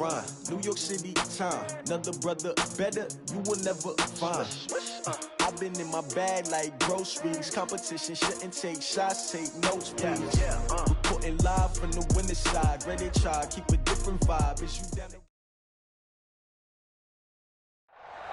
New York City time, another brother better, you will never find. I've been in my bag like groceries. Competition shouldn't take shots, take notes, please. Reporting live from the winning side. Ready to try, keep a different vibe. Is you down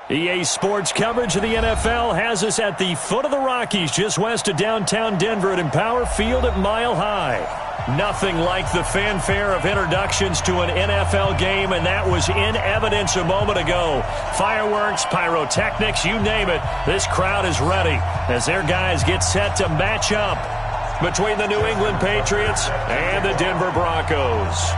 EA Sports coverage of the NFL has us at the foot of the Rockies, just west of downtown Denver at Empower Field at Mile High. Nothing like the fanfare of introductions to an NFL game, and that was in evidence a moment ago. Fireworks, pyrotechnics, you name it. This crowd is ready as their guys get set to match up between the New England Patriots and the Denver Broncos.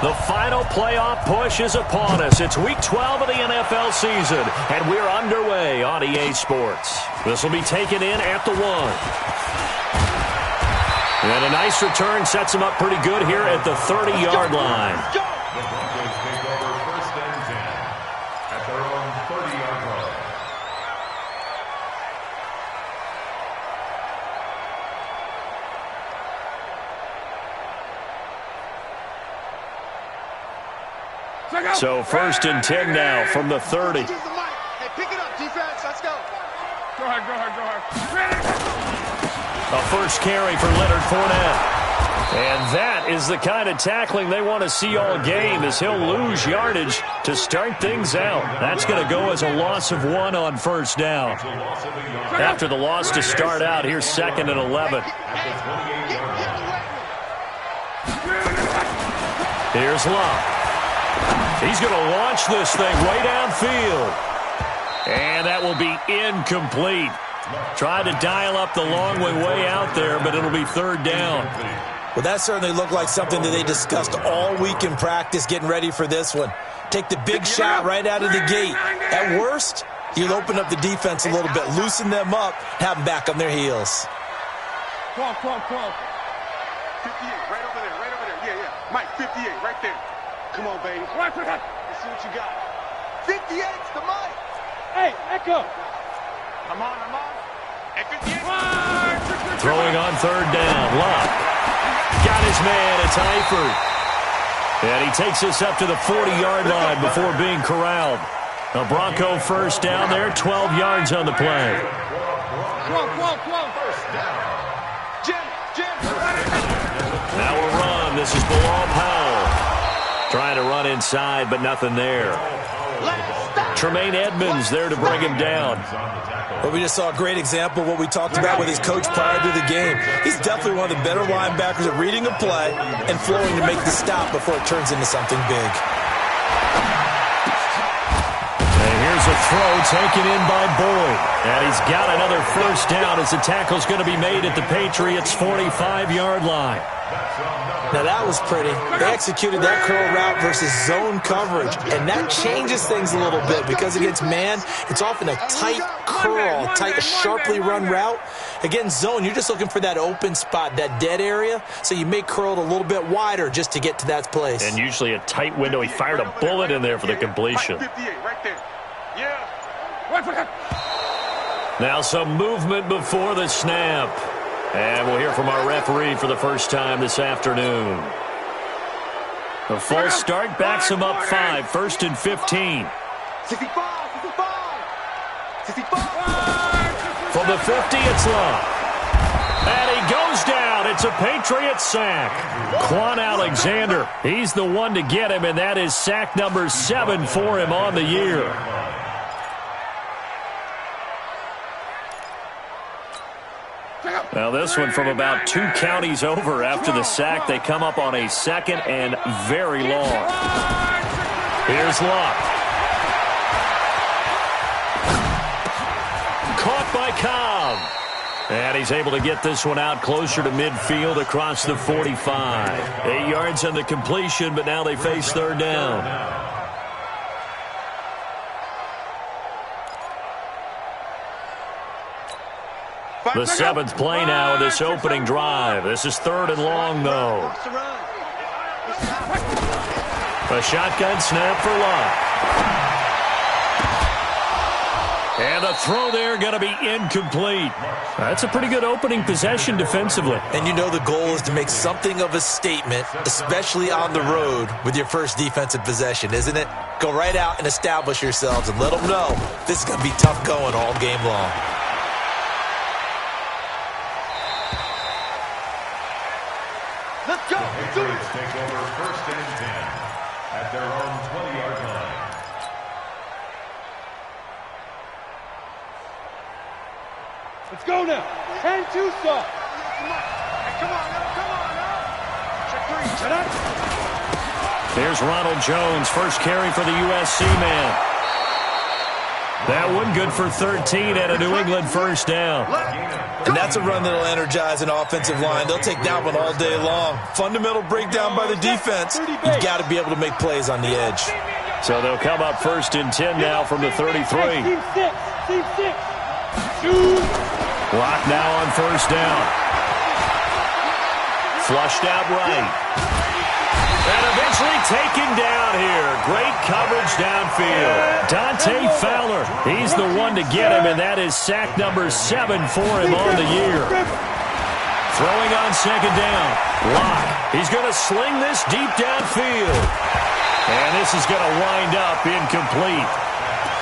The final playoff push is upon us. It's Week 12 of the NFL season, and we're underway on EA Sports. This will be taken in at the 1. And a nice return sets them up pretty good here at the 30-yard line. The Broncos take over 1st and 10 at their own 30-yard line. So 1st and 10 now from the 30. Hey, pick it up, defense. Let's go. Go ahead. A first carry for Leonard Fournette. And that is the kind of tackling they want to see all game, as he'll lose yardage to start things out. That's going to go as a loss of 1 on 1st down. After the loss to start out, here's 2nd and 11. Here's Love. He's going to launch this thing way downfield. And that will be incomplete. Tried to dial up the long way out there, but it'll be 3rd down. Well, that certainly looked like something that they discussed all week in practice, getting ready for this one. Take the big shot right out of the gate. At worst, you'll open up the defense a little bit, loosen them up, have them back on their heels. Come on. 58, right over there. Yeah. Mike, 58, right there. Come on, baby. Let's see what you got. 58's the Mike. Hey, Echo. Come on. Hey, 58. Throwing on 3rd down. Love. Got his man. It's Eifert. And he takes us up to the 40-yard line before being corralled. A Bronco first down there, 12 yards on the play. Come on. First down. Jim. Now a run. This is Bilal Powell. Trying to run inside, but nothing there. Tremaine Edmonds there to bring him down. Well, we just saw a great example of what we talked about with his coach prior to the game. He's definitely one of the better linebackers at reading a play and flowing to make the stop before it turns into something big. And here's a throw taken in by Boyd. And he's got another first down as the tackle's going to be made at the Patriots' 45-yard line. Now that was pretty. They executed that curl route versus zone coverage, and that changes things a little bit because against man, it's often a tight curl, tight, sharply run route. Against zone, you're just looking for that open spot, that dead area, so you may curl it a little bit wider just to get to that place. And usually a tight window. He fired a bullet in there for the completion. 58, right there. Yeah. Now some movement before the snap. And we'll hear from our referee for the first time this afternoon. The false start backs him up 5, 1st and 15. 65. From the 50, it's Love. And he goes down. It's a Patriot sack. Quan Alexander, he's the one to get him, and that is sack number 7 for him on the year. Now this one from about 2 counties over after the sack. They come up on a 2nd and very long. Here's Locke. Caught by Cobb. And he's able to get this one out closer to midfield across the 45. 8 yards on the completion, but now they face 3rd down. The 7th play now of this opening drive. This is 3rd and long, though. A shotgun snap for Locke. And a throw there going to be incomplete. That's a pretty good opening possession defensively. And you know the goal is to make something of a statement, especially on the road with your first defensive possession, isn't it? Go right out and establish yourselves and let them know this is going to be tough going all game long. Let's go. Patriots take over first and 10 at their own 20-yard line. Let's go now. 10-2 stop. Hey, come on now. Check 3. Shut up. There's Ronald Jones, first carry for the USC man. That one good for 13 and a New England first down. And that's a run that'll energize an offensive line. They'll take that one all day long. Fundamental breakdown by the defense. You've got to be able to make plays on the edge. So they'll come up first and 10 now from the 33. Team 6. Team 6. Block now on first down. Flushed out right. And eventually taken down here. Great coverage downfield. Dante Fowler, he's the one to get him, and that is sack number 7 for him on the year. Throwing on second down. Locke, he's going to sling this deep downfield. And this is going to wind up incomplete.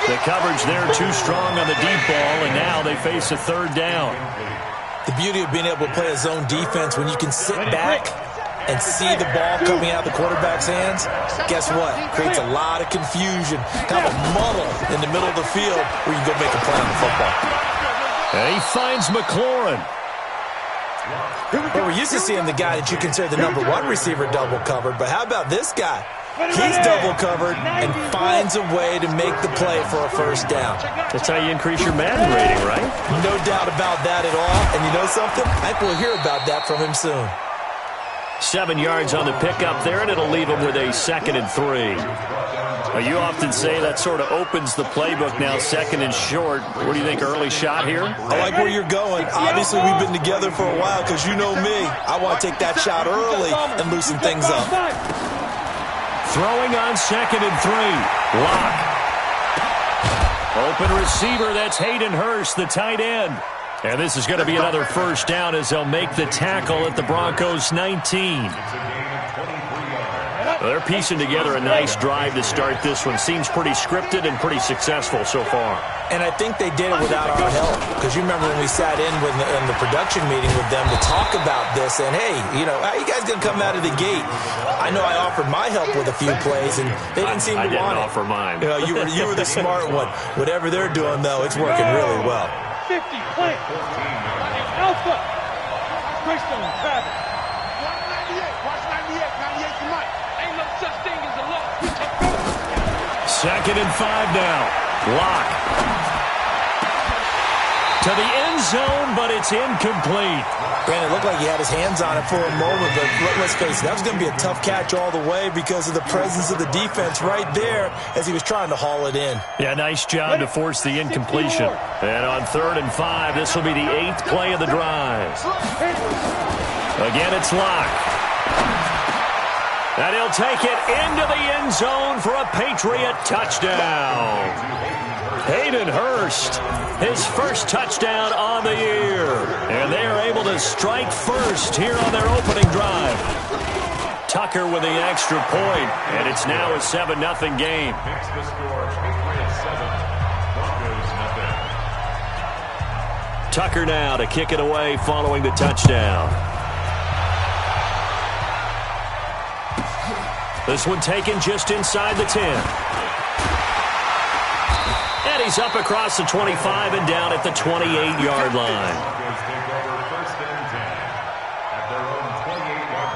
The coverage there too strong on the deep ball, and now they face a third down. The beauty of being able to play a zone defense when you can sit back and see the ball coming out of the quarterback's hands, guess what? Creates a lot of confusion, kind of a muddle in the middle of the field where you can go make a play on the football. And he finds McLaurin. Well, we're used to seeing the guy that you consider the number 1 receiver double covered, but how about this guy? He's double covered and finds a way to make the play for a first down. That's how you increase your Madden rating, right? No doubt about that at all. And you know something? I think we'll hear about that from him soon. 7 yards on the pickup there, and it'll leave him with a 2nd and 3. You often say that sort of opens the playbook now, 2nd and short. What do you think, early shot here? I like where you're going. Obviously, we've been together for a while because you know me. I want to take that shot early and loosen things up. Throwing on 2nd and 3. Locke. Open receiver, that's Hayden Hurst, the tight end. And this is going to be another first down as they'll make the tackle at the Broncos 19. They're piecing together a nice drive to start this one. Seems pretty scripted and pretty successful so far. And I think they did it without our help. Because you remember when we sat in the production meeting with them to talk about this. And, hey, you know, how are you guys going to come out of the gate? I know I offered my help with a few plays, and they didn't seem to want it. I didn't offer mine. You know, you were the smart one. Whatever they're doing, though, it's working really well. 50, play. Alpha. Greystone, grab it. 198. Watch 98. 98 to Mike. Ain't no such thing as a loss. 2nd and 5 now. Locke. To the end zone, but it's incomplete. Brandon, it looked like he had his hands on it for a moment, but let's face it, that was going to be a tough catch all the way because of the presence of the defense right there as he was trying to haul it in. Yeah, nice job to force the incompletion. And on 3rd and 5, this will be the 8th play of the drive. Again, it's Locke. And he'll take it into the end zone for a Patriot touchdown. Hayden Hurst, his first touchdown on the year. And they are able to strike first here on their opening drive. Tucker with the extra point, and it's now a 7-0 game. Makes the score Patriots 7, Broncos 0. Tucker now to kick it away following the touchdown. This one taken just inside the 10. And he's up across the 25 and down at the 28-yard line. Broncos take over first and 10 at their own 28-yard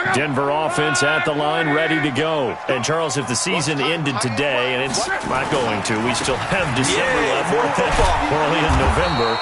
line. Denver offense at the line, ready to go. And, Charles, if the season ended today, and it's not going to, we still have December left. early in November,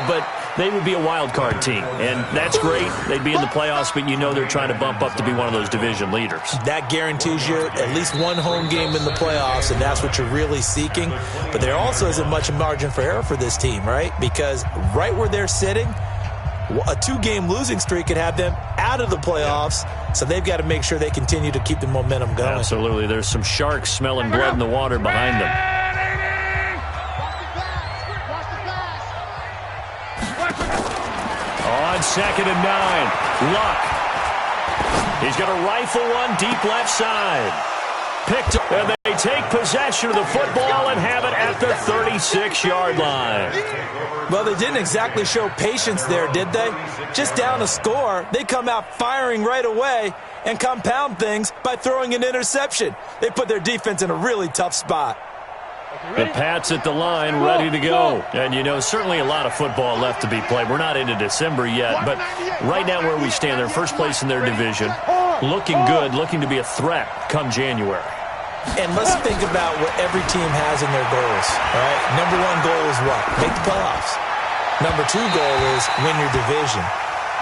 but they would be a wild card team, and that's great. They'd be in the playoffs, but you know they're trying to bump up to be one of those division leaders. That guarantees you at least one home game in the playoffs, and that's what you're really seeking. But there also isn't much margin for error for this team, right? Because right where they're sitting, a 2-game losing streak could have them out of the playoffs, so they've got to make sure they continue to keep the momentum going. Absolutely. There's some sharks smelling blood in the water behind them. On 2nd and 9, Luck. He's going to rifle one deep left side. Picked up, and they take possession of the football and have it at the 36-yard line. Well, they didn't exactly show patience there, did they? Just down a score, they come out firing right away and compound things by throwing an interception. They put their defense in a really tough spot. The Pats at the line, ready to go. And, you know, certainly a lot of football left to be played. We're not into December yet, but right now where we stand, they're first place in their division, looking good, looking to be a threat come January. And let's think about what every team has in their goals, all right? Number 1 goal is what? Make the playoffs. Number 2 goal is win your division.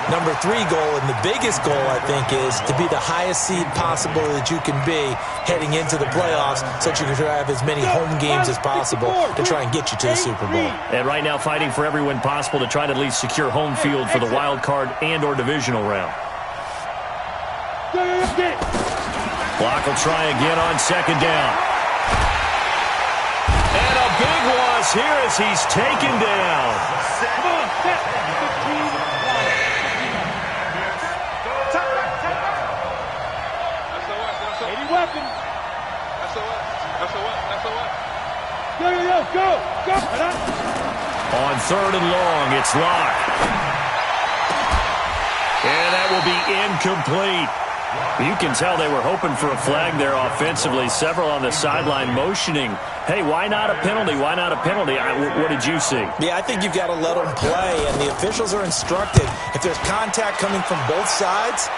Number 3 goal, and the biggest goal, I think, is to be the highest seed possible that you can be heading into the playoffs so that you can have as many home games as possible to try and get you to the Super Bowl. And right now fighting for every win possible to try to at least secure home field for the wild card and or divisional round. Block will try again on 2nd down. And a big loss here as he's taken down. Go! On 3rd and long, it's Locke. And that will be incomplete. You can tell they were hoping for a flag there offensively. Several on the sideline motioning, hey, why not a penalty? Why not a penalty? What did you see? Yeah, I think you've got to let them play, and the officials are instructed. If there's contact coming from both sides,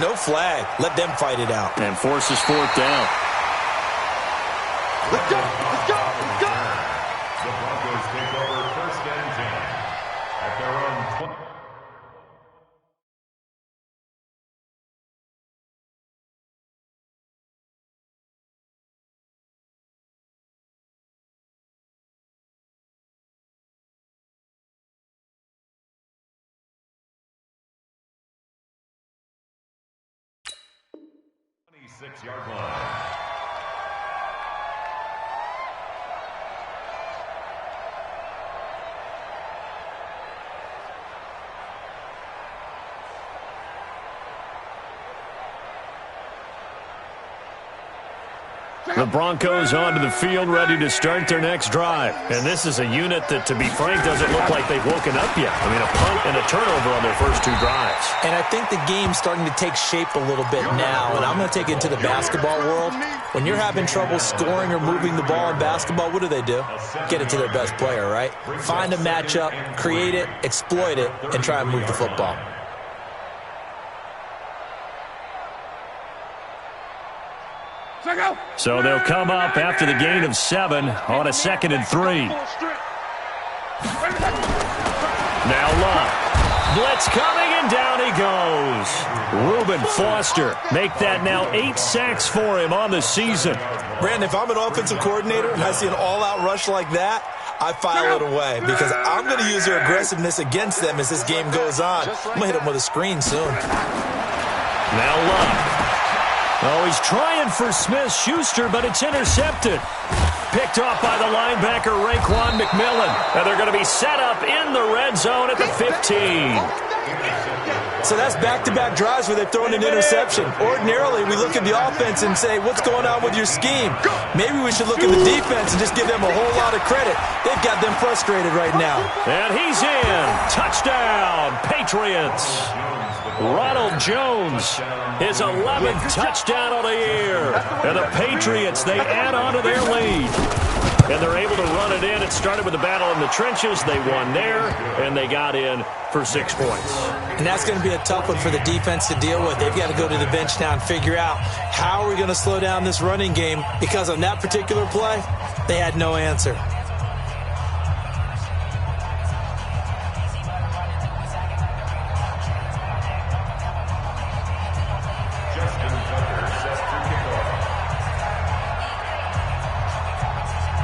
no flag. Let them fight it out. And forces 4th down. Let's go! Let's go! Let's go! The Broncos take over 1st and 10 at their own 20. Yard line. The Broncos onto the field, ready to start their next drive. And this is a unit that, to be frank, doesn't look like they've woken up yet. I mean, a punt and a turnover on their first 2 drives. And I think the game's starting to take shape a little bit now, and I'm going to take it into the basketball world. When you're having trouble scoring or moving the ball in basketball, what do? Get it to their best player, right? Find a matchup, create it, exploit it, and try and move the football. So they'll come up after the gain of 7 on a 2nd and 3. Now Luck. Blitz coming, and down he goes. Reuben Foster make that now 8 sacks for him on the season. Brandon, if I'm an offensive coordinator and I see an all-out rush like that, I file it away because I'm going to use their aggressiveness against them as this game goes on. I'm going to hit them with a screen soon. Now Luck. Oh, he's trying for Smith-Schuster, but it's intercepted. Picked off by the linebacker, Raekwon McMillan. And they're going to be set up in the red zone at the 15. So that's back-to-back drives where they've thrown an interception. Ordinarily, we look at the offense and say, what's going on with your scheme? Maybe we should look at the defense and just give them a whole lot of credit. They've got them frustrated right now. And he's in. Touchdown, Patriots. Ronald Jones, his 11th touchdown of the year. And the Patriots, they add on to their lead. And they're able to run it in. It started with a battle in the trenches. They won there, and they got in for 6 points. And that's going to be a tough one for the defense to deal with. They've got to go to the bench now and figure out how are we going to slow down this running game, because on that particular play, they had no answer.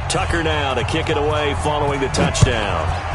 Tucker now to kick it away following the touchdown.